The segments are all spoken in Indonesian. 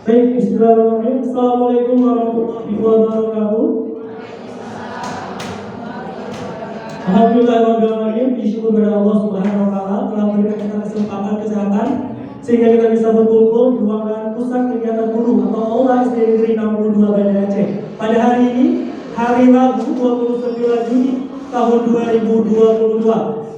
Baik, bismillahirrahmanirrahim. Assalamualaikum warahmatullahi wabarakatuh. Alhamdulillahirrahmanirrahim. Disyukur kepada Allah Subhanahu wa Ta'ala telah memberikan kita kesempatan kesehatan sehingga kita bisa berkumpul di ruangan pusat kegiatan guru atau Aula SD Negeri 62 Banda Aceh. Pada hari ini, hari Rabu 29 Juni tahun 2022,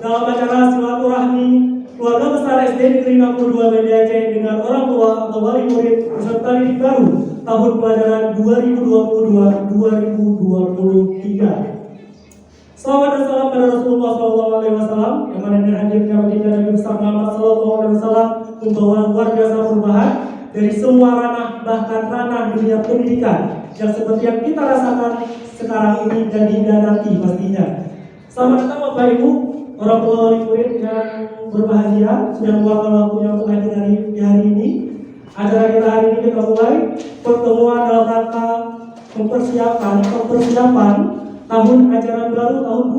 dalam acara silaturahmi keluarga besar SD Negeri 62 Banda Aceh dengan orang tua atau wali murid peserta didik baru tahun pelajaran 2022-2023. Salawat dan salam pada Rasulullah SAW yang mana dengan hadirnya baginda Nabi besar Muhammad SAW membawa luar biasa perubahan dari semua ranah, bahkan ranah dunia pendidikan yang seperti yang kita rasakan sekarang ini dan hingga nanti pastinya. Selamat datang Bapak Ibu, orang tua wali murid yang berbahagia sudah meluangkan waktunya untuk hadir di hari ini. Acara kita hari ini kita mulai pertemuan dalam rangka persiapan tahun ajaran baru tahun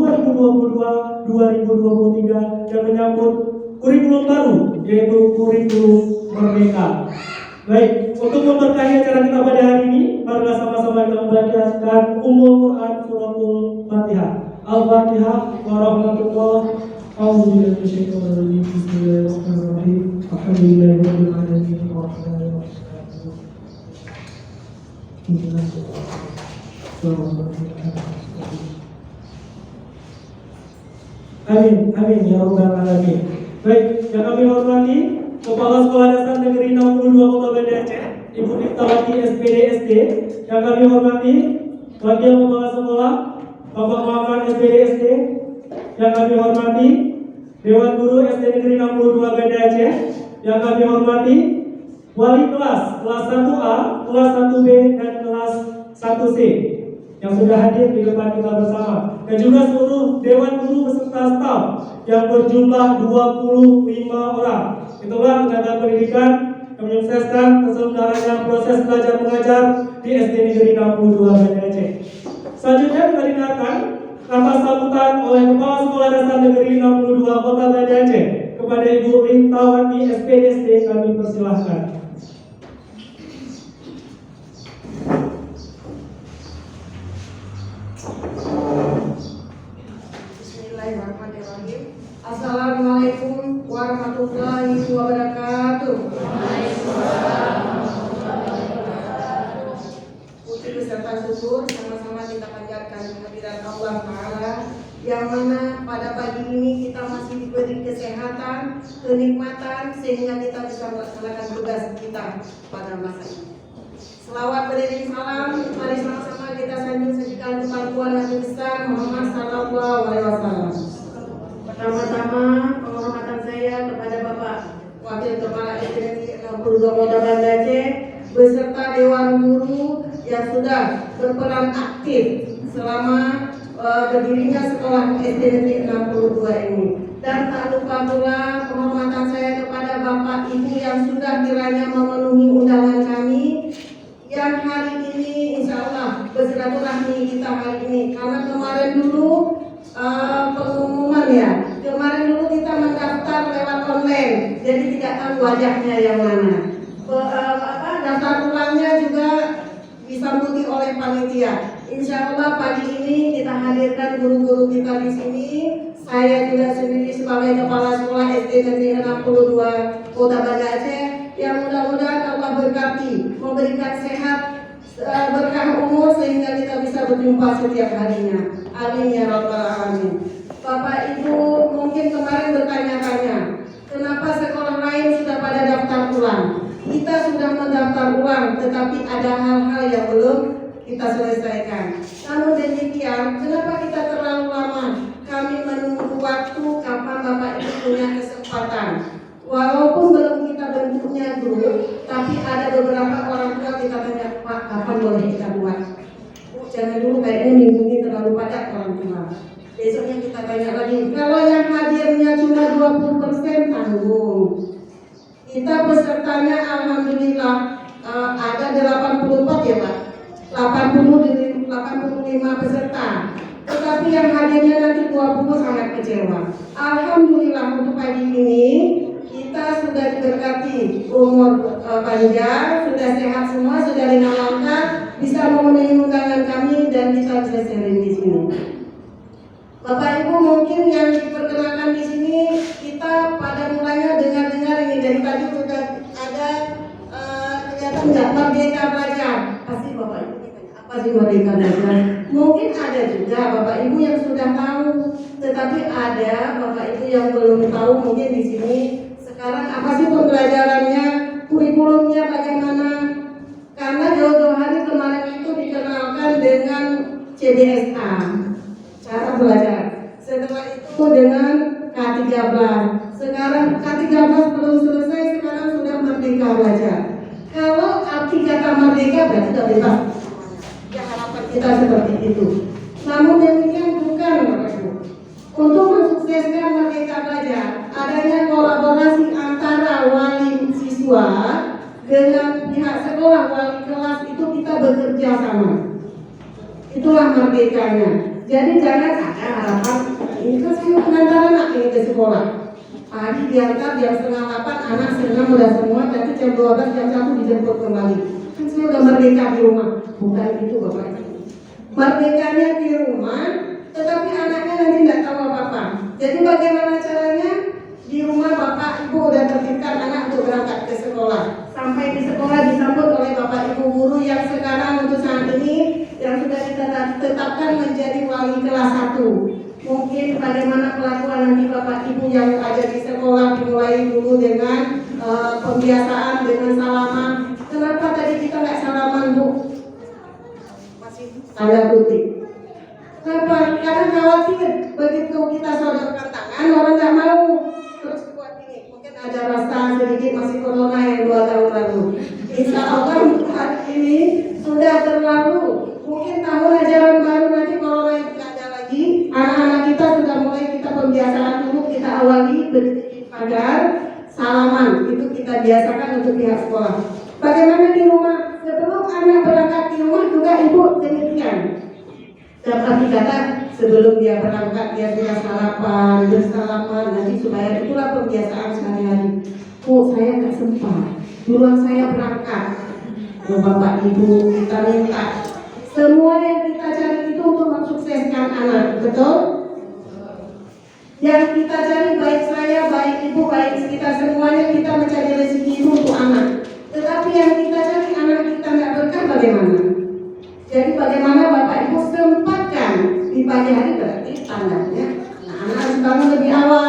2022-2023 yang menyambut kurikulum baru, yaitu kurikulum Merdeka. Baik, untuk memberkahi acara kita pada hari ini, mari sama-sama kita membacakan Ummul Quran Suratul Fatihah. Al-Fatihah warahmatullahi wabarakatuh. Bismillahirrahmanirrahim. Alhamdulillahirabbil alamin. Amin, amin ya rabbal alamin. Baik, yang kami hormati Kepala Sekolah Dasar Negeri 62 Kota Banda Aceh, Ibu Niftawati SPD SD. Yang kami hormati Wakil Kepala Sekolah Bapak Muhammad SPD SD. Yang kami hormati Dewan Guru SD Negeri 62 Banda Aceh. Yang kami hormati Wali kelas 1A, kelas 1B, dan kelas 1C yang sudah hadir di depan kita bersama, dan juga seluruh Dewan Guru beserta staf yang berjumlah 25 orang. Itulah tenaga pendidikan yang menyukseskan terselenggaranya proses belajar mengajar di SD Negeri 62 Banda Aceh. Selanjutnya kita dengarkan kata sambutan oleh Kepala Sekolah Dasar Negeri 62 Kota Banda Aceh kepada Ibu Niftawati SPD SD. Kami persilahkan. Bismillahirrahmanirrahim. Assalamualaikum warahmatullahi wabarakatuh. Puji beserta syukur sama-sama kita panjatkan kehadirat Allah Ta'ala, yang mana pada pagi ini kita masih diberi kesehatan, kenikmatan sehingga kita bisa melaksanakan tugas kita pada masa ini. Selawat beriring salam, mari sama-sama kita sajikan kepada Tuhan Nabi besar Muhammad Sallallahu Alaihi Wasallam. Pertama-tama penghormatan saya kepada Bapak Wakil Kepala SD 62 Kota Banda Aceh beserta Dewan Guru yang sudah berperan aktif selama berdirinya sekolah SD Negeri 62 ini. Dan tak lupa pula penghormatan saya kepada Bapak Ibu yang sudah kiranya memenuhi undangan kami, yang hari ini insya Allah bersilaturahmi kita hari ini. Karena kemarin dulu pengumuman ya, kemarin dulu kita mendaftar lewat online, jadi tidak tahu wajahnya yang mana. Daftar ulangnya juga disambuti oleh panitia. Insya Allah pagi ini kita hadirkan guru-guru kita di sini. Saya juga sendiri sebagai Kepala Sekolah SD Negeri 62 Kota Banda Aceh, yang mudah-mudahan Allah berkati, memberikan sehat, berkah umur sehingga kita bisa berjumpa setiap harinya. Amin ya rabbal alamin. Bapak Ibu mungkin kemarin bertanya-tanya, kenapa sekolah lain sudah pada daftar ulang? Kita sudah mendaftar ulang, tetapi ada hal-hal yang belum kita selesaikan. Namun demikian, kenapa kita terlalu lama? Kami menunggu waktu kapan Bapak Ibu punya kesempatan. Walaupun belum kita bentuknya grup, tapi ada beberapa orang tua kita tanya, Pak, kapan boleh kita buat? Jangan dulu, kayaknya minggu ini terlalu padat orang tua. Besoknya kita tanya lagi. Kalau yang hadirnya cuma 20%, tanggung. Kita pesertanya alhamdulillah ada 84 ya Pak, 85 peserta. Tetapi yang hadirnya nanti 20 sangat kecewa. Alhamdulillah untuk pagi ini kita sudah diberkati umur panjang, sudah sehat Bapak Ibu mungkin yang diperkenalkan di sini kita pada mulanya dengar-dengar ini dari tadi sudah ada kelihatan nggak Merdeka Belajar. Pasti Bapak Ibu tanya apa sih Merdeka Belajar? Mungkin ada juga Bapak Ibu yang sudah tahu, tetapi ada Bapak Ibu yang belum tahu mungkin di sini sekarang apa sih pembelajarannya, kurikulumnya bagaimana? Karena jauh-jauh hari kemarin itu dikenalkan dengan CBSA. Cara belajar. Setelah itu dengan K13. Sekarang K13 belum selesai, sekarang sudah Merdeka Belajar. Kalau arti kata merdeka berarti sudah bebas. Ya harapan kita seperti itu. Namun demikian bukan Bapak Ibu. Untuk mensukseskan Merdeka Belajar, adanya kolaborasi antara wali siswa dengan pihak sekolah, wali kelas itu kita bekerja sama. Itulah merdekanya. Jadi jangan ada harapan ini kan saya mengantar anak ini ke sekolah. Pagi diantar jam 7:30, anak senang udah semua, nanti jam 12, jam 1 dijemput kembali. Kan saya udah merdeka di rumah. Bukan itu Bapak Ibu. Merdekanya di rumah, tetapi anaknya nanti nggak tahu apa-apa. Jadi bagaimana caranya? Di rumah Bapak Ibu udah tertipkan anak untuk berangkat ke sekolah. Sampai di sekolah disambut oleh Bapak Ibu guru yang sekarang untuk saat ini yang sudah kita tetapkan menjadi wali kelas 1. Mungkin bagaimana pelakuan nanti Bapak Ibu yang ada di sekolah dimulai dulu dengan pembiasaan dengan salaman. Kenapa tadi kita nggak salaman Bu? Masih tanda kutip. Kenapa? Karena khawatir begitu kita sodorkan tangan orang nggak mau. Terus buat ini mungkin ada rasa sedikit masih corona yang 2 tahun lalu. Insya Allah hari ini sudah terlalu. Mungkin tahun ajaran baru nanti corona itu tidak ada lagi. Anak-anak kita sudah mulai kita pembiasaan dulu, kita awali berdiri pagar salaman itu kita biasakan untuk pihak sekolah. Bagaimana di rumah? Sebelum anak berangkat di rumah juga ibu demikian. Dan arti kata sebelum dia berangkat dia sudah sarapan, bersalaman, nanti supaya itulah pembiasaan sehari-hari. Oh saya nggak sempat, duluan saya berangkat. Oh, Bapak Ibu kita minta semua yang kita cari itu untuk mensukseskan anak, betul? Yang kita cari baik saya, baik ibu, baik kita semuanya kita mencari rezeki itu untuk anak. Tetapi yang kita cari anak kita nggak berkah bagaimana? Jadi bagaimana Bapak Ibu sempatkan di pagi hari berarti tandanya anak harus bangun lebih awal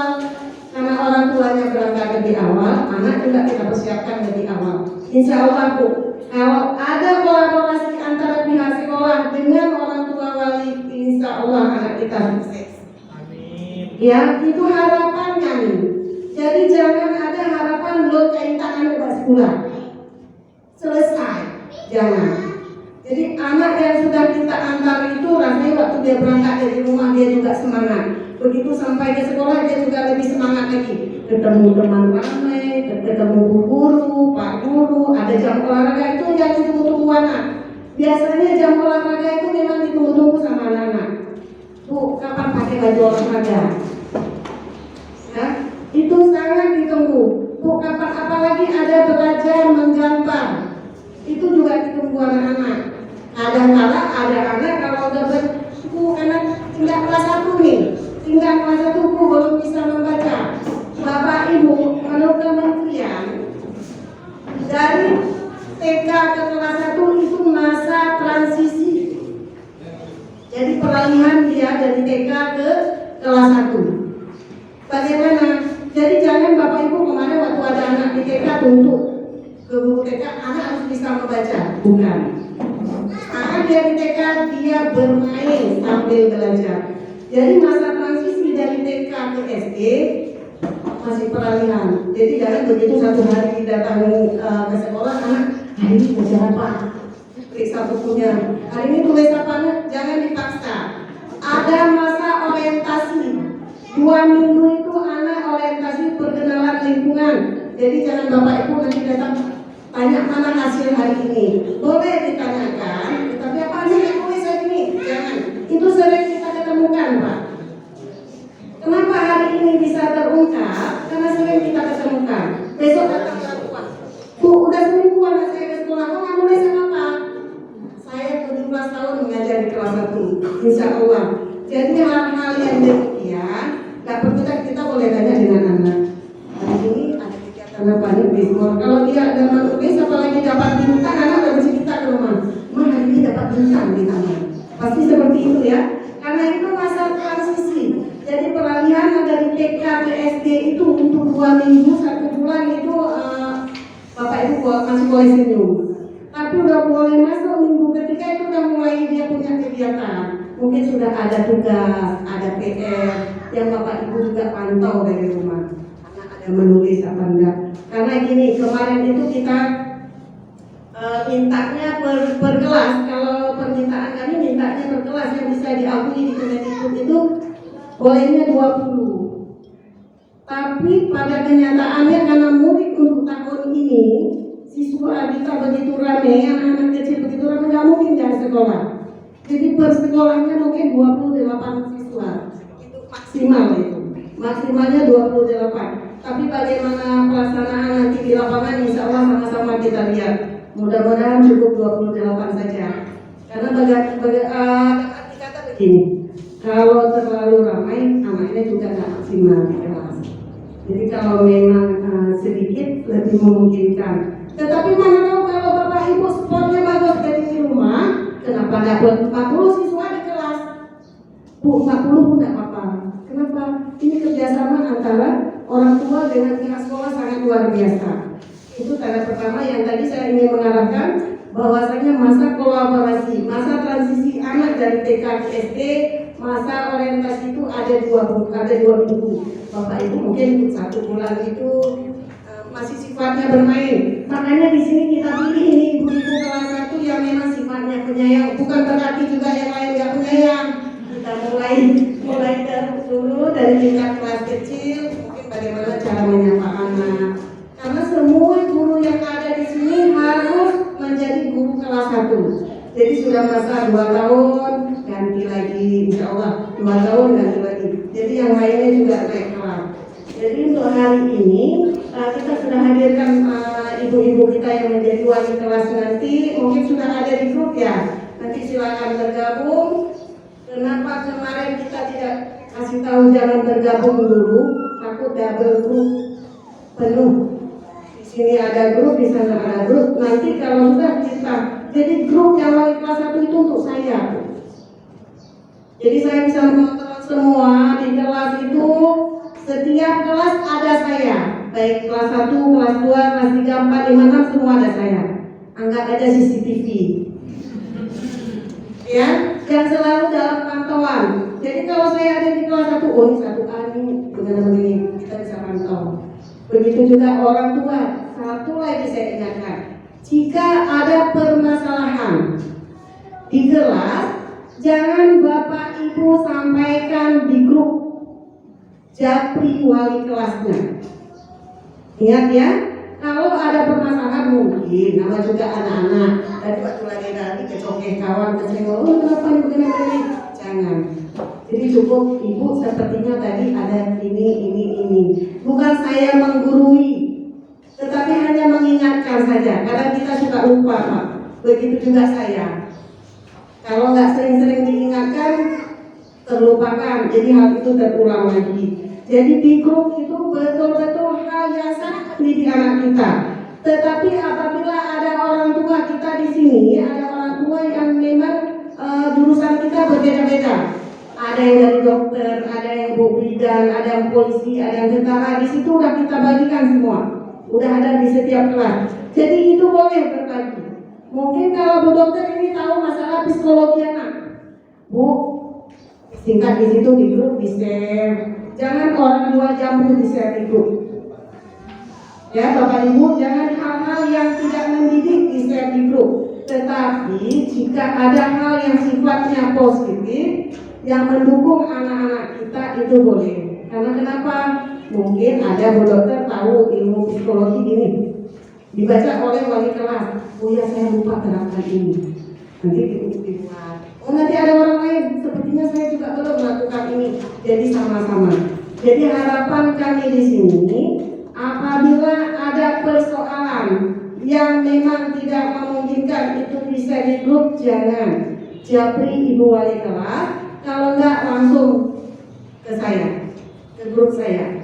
karena orang tuanya berangkat lebih awal, anak juga kita persiapkan lebih awal. Insya Allah Bu, kalau ada kolaborasi antara pihak sekolah dengan orang tua wali, insya Allah anak kita sukses. Amin. Ya itu harapan kami. Jadi jangan ada harapan belum keintakan ke sekolah selesai, jangan. Jadi anak yang sudah kita antar itu rasanya waktu dia berangkat dari rumah dia juga semangat. Begitu sampai ke sekolah dia juga lebih semangat lagi. Ketemu teman ramai, ketemu bu guru, pak guru, ada jam olahraga itu yang ditunggu-tunggu anak. Biasanya jam olahraga itu memang ditunggu-tunggu sama anak-anak. Bu, kapan pakai baju olahraga? Ya, itu sangat ditunggu. Bu, kapan apalagi ada belajar menggambar. Itu juga ditunggu anak-anak. Kadang-kala ada anak kalau udah anak tinggal kelas 1 nih, tinggal kelas 1 belum bisa membaca. Bapak Ibu, menurut kementerian dari TK ke kelas 1 itu masa transisi. Jadi peralihan dia dari TK ke kelas 1. Bagaimana? Jadi jangan Bapak Ibu kemarin waktu ada anak di TK tuntut ke guru TK anak harus bisa membaca, bukan. Anak dia di TK dia bermain sambil belajar. Jadi masa transisi dari TK ke SD masih peralihan. Jadi jangan begitu satu hari datangi ke sekolah anak hari ini belajar apa? Periksa bukunya. Hari ini tulis apa? Jangan dipaksa. Ada masa orientasi. 2 minggu itu anak orientasi perkenalan lingkungan. Jadi jangan Bapak Ibu nanti datang tanya mana hasil hari ini. Boleh ditanyakan, tapi apa aja yang tulis hari ini? Jangan. Itu sering kita ketemukan, Pak. Kenapa hari ini bisa terungkap? Karena sering kita ketemukan. Besok datang lagi, Pak. Bu, udah seminggu anak saya ke sekolah, kok nggak nulis apa-apa? Saya 17 tahun mengajar di kelas 1. Insya Allah. Jadi hal-hal yang demikian nggak perlu kita boleh tanya dengan anak. Hari ini ada kegiatan apa nih Bismor? Kalau dia ada menulis apalagi dapat bintang, anak udah bercerita ke rumah. Mah hari ini dapat bintang di taman. Pasti seperti itu ya. Karena itu masa transisi. Jadi peralihan dari TK ke SD itu untuk 2 minggu 1 bulan itu Bapak Ibu masih boleh senyum. Tapi udah boleh masuk minggu ketiga itu udah mulai dia punya kegiatan. Mungkin sudah ada tugas, ada PR yang Bapak Ibu juga pantau dari rumah. Anak ada menulis apa enggak? Karena gini, kemarin itu kita mintanya per kelas. Kalau permintaan kami mintanya per kelas yang bisa diakui di Kemendikbud itu bolehnya 20. Tapi pada kenyataannya karena murid untuk tahun ini siswa kita begitu ramai, anak-anak kecil begitu ramai, nggak mungkin dari sekolah. Jadi per sekolahnya mungkin 28 siswa. Itu maksimal itu. Maksimalnya 28. Tapi bagaimana pelaksanaan nanti di lapangan insya Allah sama-sama kita lihat. Mudah-mudahan cukup 28 saja. Karena arti kata begini. Kalau terlalu ramai, anaknya juga nggak maksimal di kelas. Jadi kalau memang sedikit lebih memungkinkan. Tetapi mana tahu kalau Bapak Ibu sportnya bagus dari rumah, kenapa nggak buat 40 siswa di kelas? Bu, 40 pun nggak apa-apa. Kenapa? Ini kerjasama antara orang tua dengan pihak sekolah sangat luar biasa. Itu tanda pertama yang tadi saya ingin mengarahkan bahwasanya masa kolaborasi, masa transisi anak dari TK ke SD, masa orientasi itu ada dua minggu. Bapak Ibu mungkin 1 bulan itu masih sifatnya bermain. Makanya di sini kita pilih ini ibu-ibu kelas 1 yang memang sifatnya penyayang. Bukan berarti juga yang lain nggak penyayang. Kita mulai dulu dari tingkat kelas kecil, mungkin bagaimana cara menyapa anak. Karena semua guru yang ada di sini harus menjadi guru kelas 1. Jadi sudah masa 2 tahun ganti lagi, insya Allah 2 tahun ganti lagi. Jadi yang lainnya juga naik kelas. Jadi untuk hari ini kita sudah hadirkan ibu-ibu kita yang menjadi wali kelas nanti, mungkin sudah ada di grup ya. Nanti silakan bergabung. Kenapa kemarin kita tidak kasih tahu jangan bergabung dulu? Takut double grup penuh. Di sini ada grup, di sana ada grup. Nanti kalau sudah kita jadi grup yang wali kelas 1 itu untuk saya. Jadi saya bisa mengontrol semua di kelas itu. Setiap kelas ada saya, baik kelas 1, kelas 2, kelas 3, 4, 5, 6 semua ada saya. Anggap ada CCTV. Ya, dan selalu dalam pantauan. Jadi kalau saya ada di kelas 1, oh ini 1A ini begini, kita bisa pantau. Begitu juga orang tua. Satu lagi saya ingatkan, jika ada permasalahan di kelas, jangan Bapak Ibu sampaikan di grup. Japri wali kelasnya. Ingat ya, kalau ada permasalahan mungkin nama juga anak-anak. Tadi waktu lagi tadi kecokeh kawan kesenggol, oh kenapa ini begini? Jangan. Jadi cukup ibu sepertinya tadi ada ini. Bukan saya menggurui, tetapi hanya mengingatkan saja. Karena kita suka lupa, Pak. Begitu juga saya. Kalau nggak sering-sering diingatkan, terlupakan. Jadi hal itu terulang lagi. Jadi di grup itu betul-betul hal yang sangat mendidik anak kita. Tetapi apabila ada orang tua kita di sini, ada orang tua yang memang jurusan kita berbeda-beda. Ada yang dari dokter, ada yang bu bidan, ada yang polisi, ada yang tentara. Di situ udah kita bagikan semua. Udah ada di setiap kelas. Jadi itu boleh berbagi. Mungkin kalau bu dokter ini tahu masalah psikologi anak, bu singkat di situ di grup di share. Jangan orang jual jamu di share di grup. Ya Bapak Ibu, jangan hal-hal yang tidak mendidik di share di grup. Tetapi jika ada hal yang sifatnya positif yang mendukung anak-anak kita itu boleh. Karena kenapa? Mungkin ada bu dokter tahu ilmu psikologi ini dibaca oleh wali kelas. Oh ya saya lupa terangkan ini. Nanti dibuat. Oh nanti ada orang lain. Sepertinya saya juga belum melakukan ini. Jadi sama-sama. Jadi harapan kami di sini, apabila ada persoalan yang memang tidak memungkinkan itu bisa di grup, jangan japri ibu wali kelas. kalau enggak langsung ke saya, ke grup saya.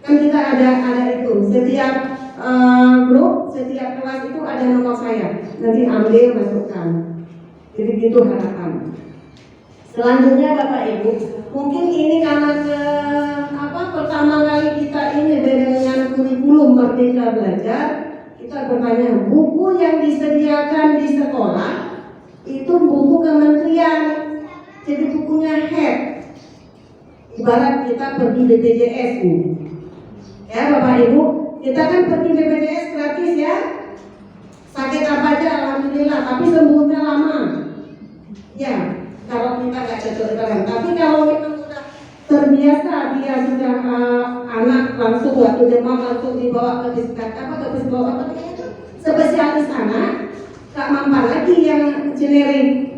Kan kita ada itu, setiap grup, setiap kelas itu ada nomor saya. Nanti ambil, masukkan. Jadi gitu harapan. Selanjutnya Bapak Ibu, mungkin ini karena pertama kali kita ini dengan kurikulum Merdeka Belajar, kita bertanya, buku yang disediakan di sekolah itu buku kementerian, jadi bukunya head. Ibarat kita pergi BPJS nih, ya Bapak Ibu, kita kan pergi BPJS gratis ya, sakit apa aja alhamdulillah, tapi sembuhnya lama. Ya, kalau kita nggak cocok dengan, tapi kalau memang sudah terbiasa, dia sudah anak langsung waktu demam langsung dibawa ke spesialis anak, tak mampan lagi yang generik.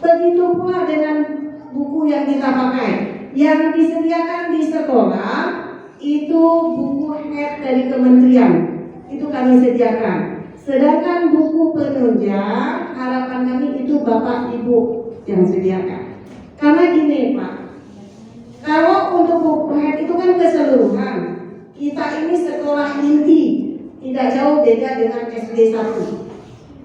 Begitu pula dengan buku yang kita pakai, yang disediakan di sekolah itu buku head dari kementerian, itu kami sediakan. Sedangkan buku penunjang harapan kami itu Bapak Ibu yang sediakan. Karena gini Pak, kalau untuk buku head itu kan keseluruhan. Kita ini sekolah inti, tidak jauh beda dengan SD 1.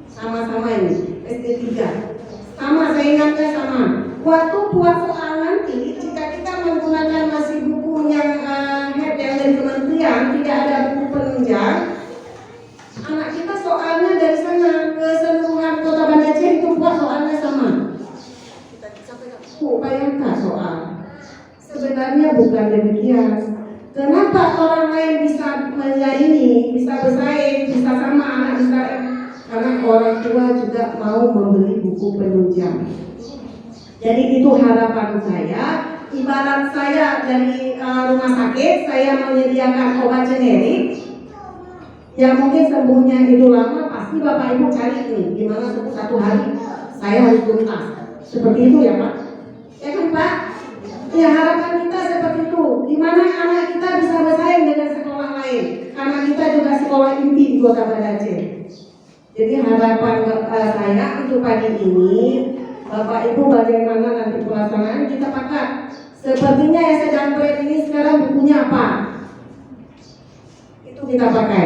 Sama-sama ini, SD 3. Sama, saya ingatkan sama. Waktu buat soal nanti, jika kita menggunakan masih buku yang head yang dari kementerian, tidak ada buku penunjang, anak kita soalnya dari sana keseluruhan Kota Banda Aceh itu buat soalnya sama. Bayangkan soal. Sebenarnya bukan demikian. Kenapa orang lain bisa menyaingi, bisa bersaing, bisa sama anak bisa? Karena orang tua juga mau membeli buku penunjang. Jadi itu harapan saya. Ibarat saya dari rumah sakit, saya menyediakan obat generik. Yang mungkin sembuhnya itu lama, pasti Bapak Ibu cari nih, gimana sembuh 1 hari, saya harus tuntas. Seperti itu ya Pak? Ya kan Pak? Ya harapan kita seperti itu. Gimana anak kita bisa bersaing dengan sekolah lain? Karena kita juga sekolah inti di Kota Banda Aceh. Jadi harapan saya untuk pagi ini, Bapak Ibu bagaimana nanti pelaksanaan kita pakai. Sepertinya yang sedang trend ini sekarang bukunya apa? Itu kita pakai.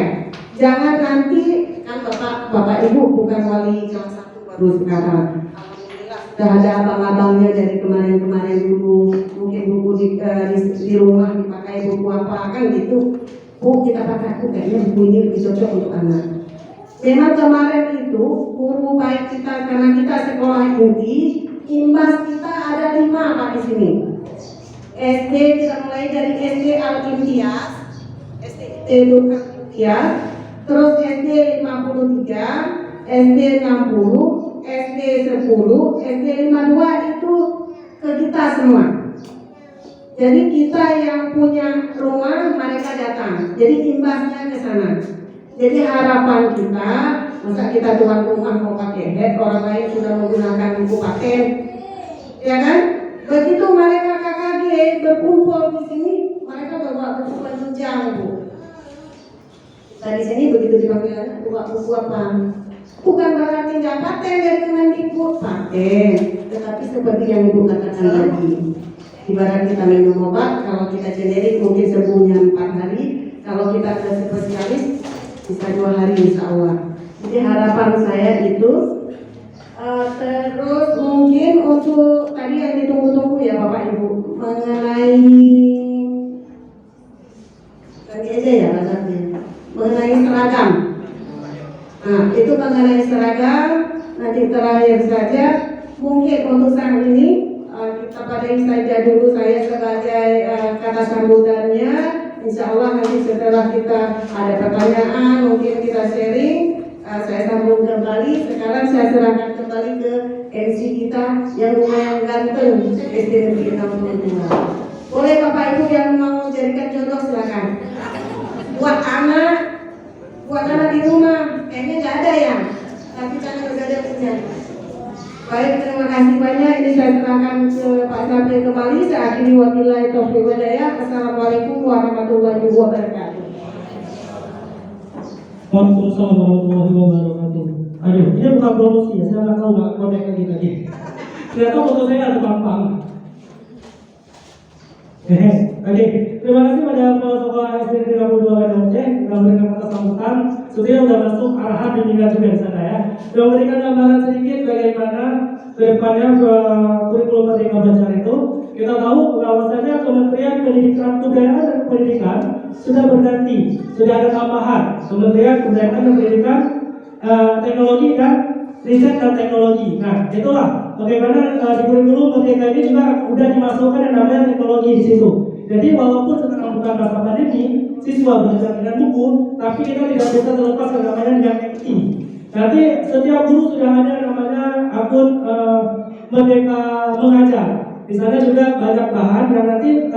Jangan nanti kan Bapak Ibu bukan wali kelas 1 baru sekarang. Sudah ada abang-abangnya dari kemarin-kemarin dulu. Mungkin buku di rumah dipakai buku apa kan gitu. Bu kita pakai, kayaknya buku ini lebih cocok untuk anak. Memang kemarin itu guru baik kita karena kita sekolah inti, imbas kita ada 5 Pak di sini. SD kita mulai dari SD Al-Imtiaz, SD Al-Imtiaz, terus SD 53, SD 60, SD 10, SD 52 itu ke kita semua. Jadi kita yang punya rumah mereka datang. Jadi imbasnya ke sana. Jadi harapan kita, masa kita tuan rumah mau pakai head, orang lain sudah menggunakan buku paten, ya kan? Begitu mereka KKG berkumpul di sini, mereka bawa buku penunjang Bu. Di sini begitu dipanggil bawa buku apa? Bukan berarti nggak paten dari Kemendikbud, paten, tetapi seperti yang Ibu katakan tadi, ibarat kita minum obat, kalau kita generik mungkin sembuhnya 4 hari, kalau kita ke spesialis bisa 2 hari insya Allah. Jadi harapan saya itu terus mungkin untuk tadi yang ditunggu-tunggu ya Bapak Ibu mengenai tadi aja ya mengenai seragam. Nah itu mengenai seragam. Nanti terakhir saja mungkin untuk saat ini kita padahi saja dulu saya sebagai kata sambutannya. Insya Allah nanti setelah kita ada pertanyaan mungkin kita sharing, saya sambung kembali. Sekarang saya serahkan kembali ke MC kita yang lumayan ganteng SD Negeri 62. Boleh Bapak Ibu yang mau jadikan contoh silakan. Buat anak di rumah kayaknya nggak ada ya, tapi jangan nggak ada punya. Baik, terima kasih banyak. Ini saya serahkan ke Pak Sabri kembali. Saya akhiri wabillahi taufiq wal hidayah. Assalamualaikum warahmatullahi wabarakatuh. Waalaikumsalam warahmatullahi wabarakatuh. Aduh, ini bukan promosi ya, saya nggak tahu nggak connect lagi tadi. Ternyata foto saya ada Pampang. Oke, terima kasih pada Kepala Sekolah SD Negeri Lampung 2 WDOC yang memberikan kata sambutan. Sepertinya sudah masuk arahan bimbingan juga di sana ya. Sudah memberikan gambaran sedikit bagaimana kedepannya kurikulum Merdeka Belajar itu. Kita tahu bahwasanya Kementerian Pendidikan Kebudayaan dan Pendidikan sudah berganti, sudah ada tambahan Kementerian Kebudayaan dan Pendidikan, Teknologi dan Riset dan Teknologi. Nah, itulah bagaimana di kurikulum Merdeka ini juga sudah dimasukkan yang namanya teknologi di situ. Jadi walaupun sekarang bukan masa pandemi, siswa belajar dengan buku, tapi kita tidak bisa terlepas yang namanya dengan NFT. Nanti setiap guru sudah ada namanya akun Merdeka Mengajar. Di sana juga banyak bahan yang nanti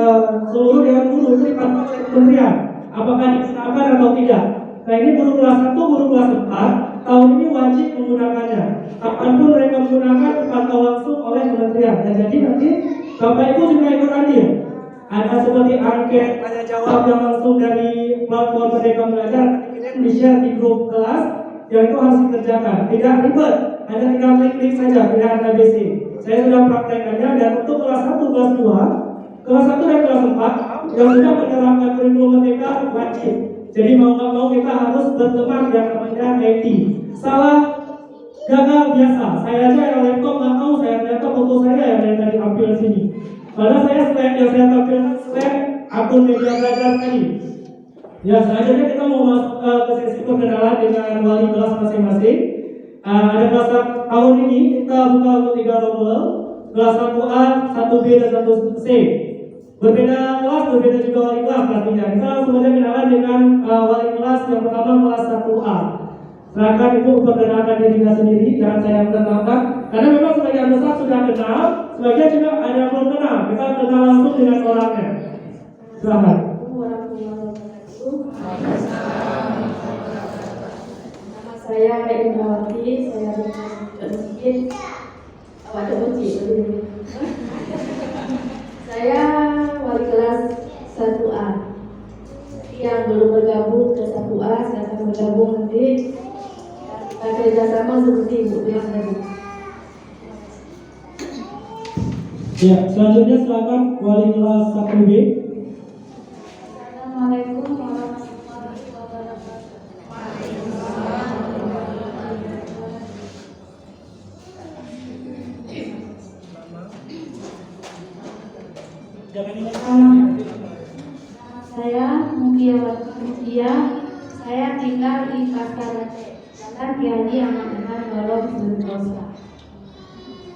seluruh dewan guru itu dipantau oleh kementerian. Apakah digunakan atau tidak? Nah ini guru kelas 1, guru kelas 4 tahun ini wajib menggunakannya. Kapanpun mereka menggunakan dipantau langsung oleh kementerian. Dan jadi nanti Bapak Ibu juga ikut andil. Ada seperti angket tanya jawab yang langsung dari platform Merdeka Belajar di-share di grup kelas yang itu harus dikerjakan. Tidak ribet, hanya tinggal klik-klik saja, tidak ada ABC. Saya sudah praktekkannya dan untuk kelas 1, kelas 2, kelas 1 dan kelas 4 yang sudah menerapkan kurikulum Merdeka wajib. Jadi mau nggak mau kita harus berteman yang namanya IT. Salah gagal biasa. Saya aja yang laptop nggak tahu saya ternyata foto saya yang dari tadi tampil sini. Padahal saya slide yang saya tampilkan slide akun media belajar tadi. Ya selanjutnya kita mau masuk ke sesi perkenalan dengan wali kelas masing-masing. Ada kelas tahun ini kita buka untuk 3 rombel, kelas 1A, 1B dan 1C. Berbeda kelas, berbeda juga wali kelas artinya. Kita langsung saja kenalan dengan wali kelas yang pertama kelas 1A. Silakan Ibu perkenalkan dirinya sendiri, jangan saya perkenalkan. Karena memang sebagian besar sudah kenal, sebagian juga ada yang belum kenal. Kita kenal langsung dengan orangnya. Silakan. Nama saya Indrawati, saya sedikit ada uji. Saya wali kelas 1A. Yang belum bergabung ke 1A, saya akan bergabung nanti. Kita kerjasama seperti Ibu bilang tadi. Ya, selanjutnya silakan wali kelas 1B. Assalamualaikum warahmatullahi wabarakatuh. Saya Mukiawati Mutia. Saya tinggal di Pasar Jalan Kiai Ahmad Dahlan Golong Sentosa.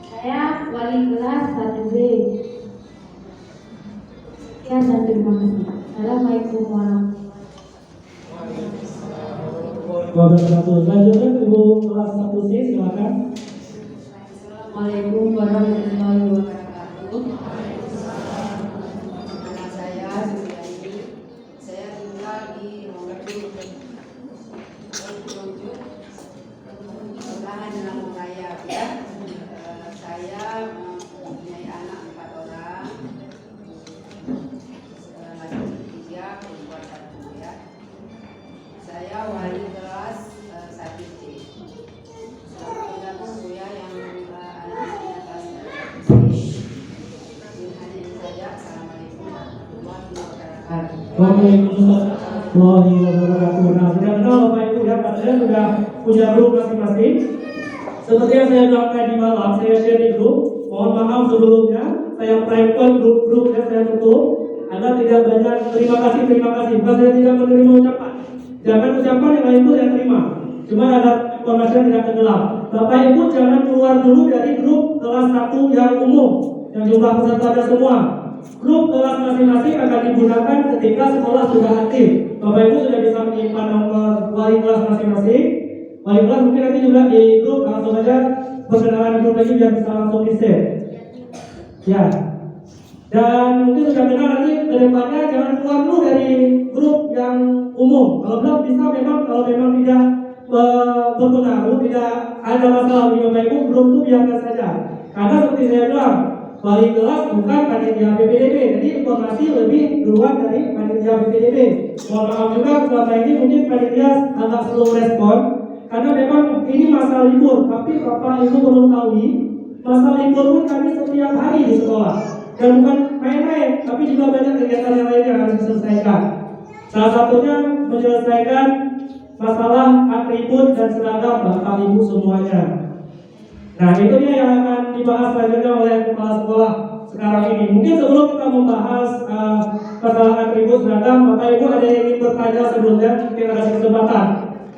Saya wali kelas 1B. Sekian dan terima kasih. Assalamualaikum warahmatullahi wabarakatuh. Selanjutnya Ibu kelas 1C silakan. Assalamualaikum warahmatullahi wabarakatuh. Nama saya Suryani. Saya tinggal di nomor 7 Kelurahan Lampung Raya. Saya mempunyai anak 4 orang. Laki-laki 3, perempuan 1 ya. Saya wali kelas 1C. Selamat bergabung ya yang anak-anaknya kelas 1C. Hanya itu saja. Assalamualaikum warahmatullahi wabarakatuh. Waalaikumsalam warahmatullahi wabarakatuh. Nah, sudah kenal Bapak Ibu ya, kalian sudah punya grup masing-masing. Seperti yang saya bilang tadi malam, saya share di grup. Mohon maaf sebelumnya, saya private grup yang saya tutup. Anda tidak banyak terima kasih. Bukan saya tidak menerima ucapan. Jangan ucapan yang lain itu yang terima. Cuma ada informasi yang tidak tenggelam. Bapak Ibu jangan keluar dulu dari grup kelas 1 yang umum, yang jumlah peserta ada semua. Grup kelas masing-masing akan digunakan ketika sekolah sudah aktif. Bapak Ibu sudah bisa menyimpan nomor wali kelas masing-masing. Wali kelas mungkin nanti juga di grup langsung saja perkenalan di grup lagi biar bisa langsung di-share. Ya. Dan mungkin sudah kenal nanti ke depannya jangan keluar dulu dari grup yang umum. Kalau belum bisa kalau memang tidak berpengaruh, tidak ada masalah di Bapak Ibu, grup itu biarkan saja. Karena seperti saya bilang, wali kelas bukan panitia PPDB, jadi informasi lebih duluan dari panitia PPDB. Mohon maaf juga selama ini mungkin panitia agak slow respon, karena memang ini masa libur. Tapi Bapak Ibu perlu tahu, Masa libur pun kami setiap hari di sekolah. Dan bukan main-main, tapi juga banyak kegiatan yang lain yang harus diselesaikan. Salah satunya menyelesaikan masalah atribut dan seragam Bapak Ibu semuanya. Nah, itu dia yang akan dibahas selanjutnya oleh kepala sekolah sekarang ini. Mungkin sebelum kita membahas masalah atribut seragam, Bapak Ibu ada yang ingin bertanya sebelumnya, kita kasih kesempatan.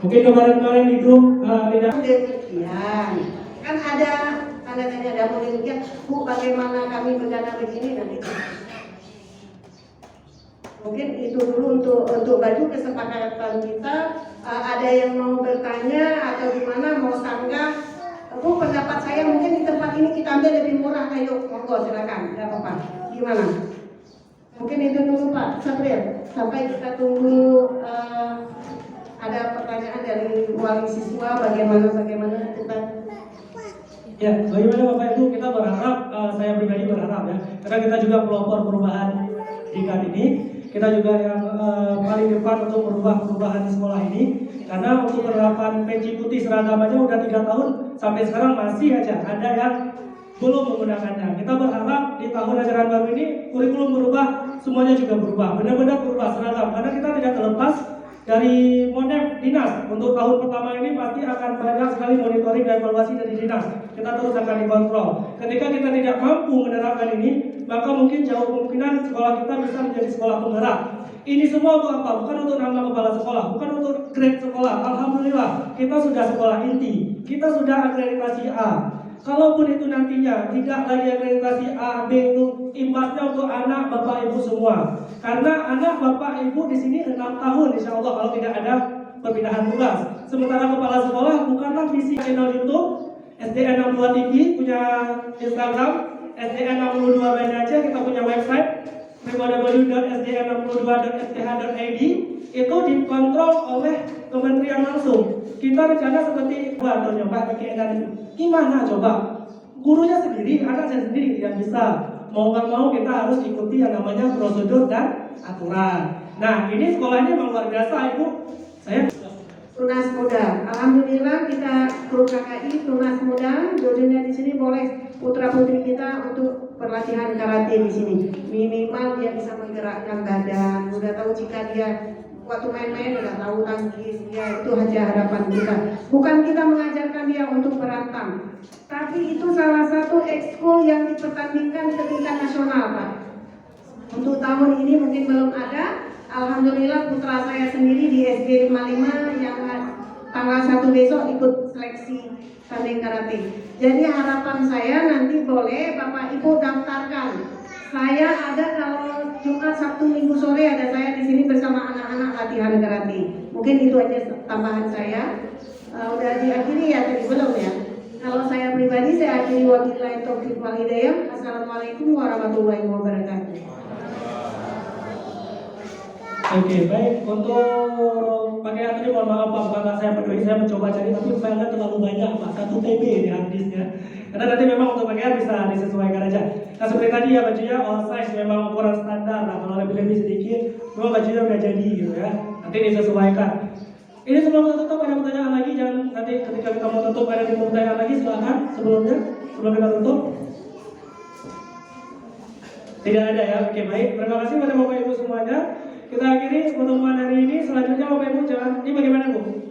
Mungkin kemarin-kemarin di grup tidak. Demikian. Kan ada tanda tanya dapur demikian. Bu, bagaimana kami bergana begini dan itu. Mungkin itu dulu untuk baju kesepakatan kita. Ada yang mau bertanya atau gimana mau sanggah? Bu, pendapat saya mungkin di tempat ini kita ambil lebih murah. Ayo, monggo silakan. Tidak apa-apa. Gimana? Mungkin itu dulu Pak Sabril. Sampai kita tunggu ada pertanyaan dari wali siswa bagaimana tentang. Ya, bagaimana Bapak Ibu, kita berharap, saya pribadi berharap ya, karena kita juga pelopor perubahan pendidikan ini, kita juga yang paling depan untuk merubah perubahan di sekolah ini. Karena untuk penerapan peci putih seragam aja udah 3 tahun, sampai sekarang masih aja ada yang belum menggunakannya. Kita berharap di tahun ajaran baru ini kurikulum berubah, semuanya juga berubah, benar-benar berubah seragam. Karena kita tidak terlepas dari Monef dinas. Untuk tahun pertama ini pasti akan banyak sekali monitoring dan evaluasi dari dinas. Kita terus akan dikontrol. Ketika kita tidak mampu menerapkan ini, maka mungkin jauh kemungkinan sekolah kita bisa menjadi sekolah penggerak. Ini semua untuk apa? Bukan untuk nama kepala sekolah, bukan untuk grade sekolah. Alhamdulillah, kita sudah sekolah inti, kita sudah akreditasi A. Kalaupun itu nantinya tidak lagi akreditasi A, B, itu imbasnya untuk anak Bapak Ibu semua. Karena anak Bapak Ibu di sini 6 tahun insya Allah kalau tidak ada perpindahan tugas. Sementara kepala sekolah bukanlah visi channel YouTube, SDN 62 TV punya Instagram, SDN 62 Banjarmasin, kita punya website www.sdn62.sth.id, itu dikontrol oleh kementerian langsung. Kita rencana seperti atau nyoba pakai itu. Gimana coba? Gurunya sendiri, anaknya sendiri tidak bisa. Mau nggak mau kita harus ikuti yang namanya prosedur dan aturan. Nah, ini sekolahnya memang luar biasa, Ibu. Saya Tunas Muda. Alhamdulillah kita grup KKI Tunas Muda, jodohnya di sini boleh putra putri kita untuk pelatihan karate di sini. Minimal dia bisa menggerakkan badan. Udah tahu jika dia waktu main-main udah tahu tangkis, ya itu aja harapan kita. Bukan kita mengajarkan dia untuk berantem, tapi itu salah satu ekskul yang dipertandingkan ke tingkat nasional, Pak. Untuk tahun ini mungkin belum ada. Alhamdulillah putra saya sendiri di SD 55 yang tanggal 1 besok ikut seleksi tanding karate. Jadi harapan saya nanti boleh Bapak Ibu daftarkan. Saya ada kalau Jumat, Sabtu, Minggu sore ada saya di sini bersama anak-anak latihan karate. Mungkin itu aja tambahan saya. Udah diakhiri ya tadi belum ya? Kalau saya pribadi saya akhiri wabillahi taufiq wal hidayah. Assalamualaikum warahmatullahi wabarakatuh. Oke, baik. Untuk pakaian tadi mohon maaf Pak, bukan saya peduli, saya mencoba cari tapi filenya terlalu banyak Pak, 1 TB di harddisknya. Karena nanti memang untuk pakaian bisa disesuaikan aja. Nah seperti tadi ya bajunya all size memang ukuran standar. Nah kalau lebih sedikit, memang bajunya udah jadi gitu ya. Nanti disesuaikan. Ini sebelum kita tutup ada pertanyaan lagi, jangan nanti ketika kita mau tutup ada pertanyaan lagi silakan sebelum kita tutup. Tidak ada ya, oke baik. Terima kasih pada Bapak Ibu semuanya. Kita akhiri pertemuan hari ini. Selanjutnya Bapak Ibu jangan, ini bagaimana Bu?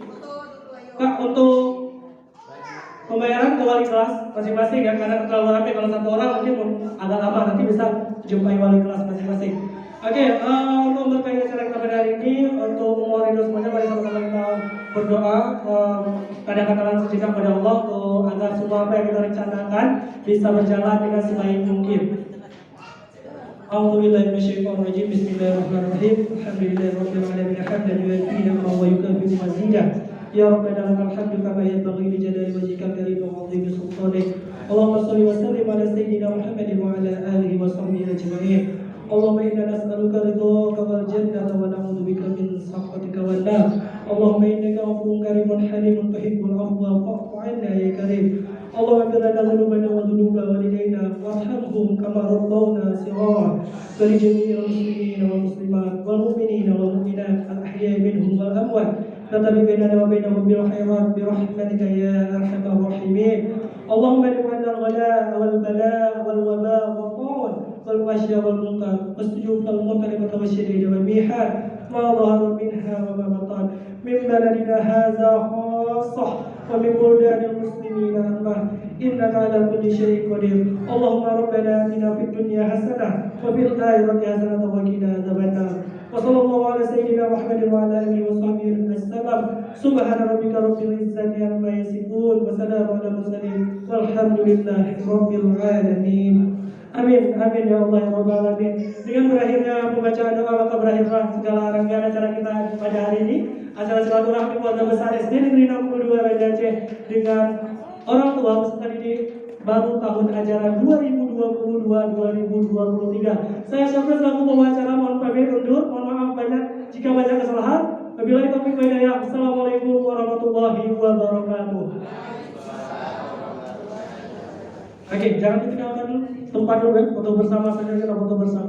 Kak, untuk pembayaran ke wali kelas masing-masing ya, karena terlalu ramai kalau satu orang mungkin agak lama, nanti bisa jumpai wali kelas masing-masing. Oke, untuk berkaitan acara kita pada hari ini, untuk mengurangi dosa semuanya, mari sama-sama kita berdoa, kadang-kadang sejenak kepada Allah agar semua apa yang kita rencanakan bisa berjalan dengan sebaik mungkin. A'udzubillahi minasyaitonir rajim. Bismillahirrahmanirrahim. Alhamdulillahirabbil alamin. Hamdan yuwaffi ni'amahu wa yukafi mazidah. Ya Rabbana lakal hamdu kama yanbaghi li jalali wajhikal karim wa 'azimi sultanik. Allahumma shalli wa sallim ala sayyidina Muhammadin wa ala alihi wa sahbihi ajma'in. Allahumma inna nas'aluka ridhaka wal jannata wa na'udzubika min sakhatika wan nar. Allahumma innaka 'afuwwun karimun halimun tuhibbul 'afwa fa'fu 'anna ya karim. اللهم اغفر لنا ذنوبنا وذنوب والدينا وارحمهم كما ربونا صغارا ولجميع المسلمين والمسلمات والمؤمنين والمؤمنات الاحياء منهم والاموات فتب بيننا وبينهم بالخيرات برحمتك يا ارحم الراحمين اللهم ادع عنا الغلاء والبلاء والوباء والطاعون والفحش والمنكر والسجون المنكر والشديد والميحان ما ظهر منها وما بطن من بلدنا هذا خاصة ومن بلدان المسلمين عامة إنك على كل شيء قدير اللهم ربنا آتنا في الدنيا حسنة وفي الآخرة حسنة وقنا عذاب النار وصلى الله على سيدنا محمد وعلى آله وصحبه وسلم سبحان ربك رب العزة عما يصفون وسلام على المرسلين والحمد لله رب العالمين. Amin, amin ya Allah ya Rabbal Alamin. Dengan berakhirnya pembacaan doa maka berakhirlah segala rangkaian acara kita pada hari ini. Acara silaturahmi keluarga besar SD Negeri 62 Banda Aceh dengan orang tua peserta didik baru tahun ajaran 2022-2023. Saya Syafri selaku pembicara mohon pamit undur. Mohon maaf banyak jika banyak kesalahan. Wabillahi taufiq wal hidayah. Assalamualaikum warahmatullahi wabarakatuh. Oke, jangan ditinggalkan dulu tempat dulu ya, foto bersama saja kita foto bersama.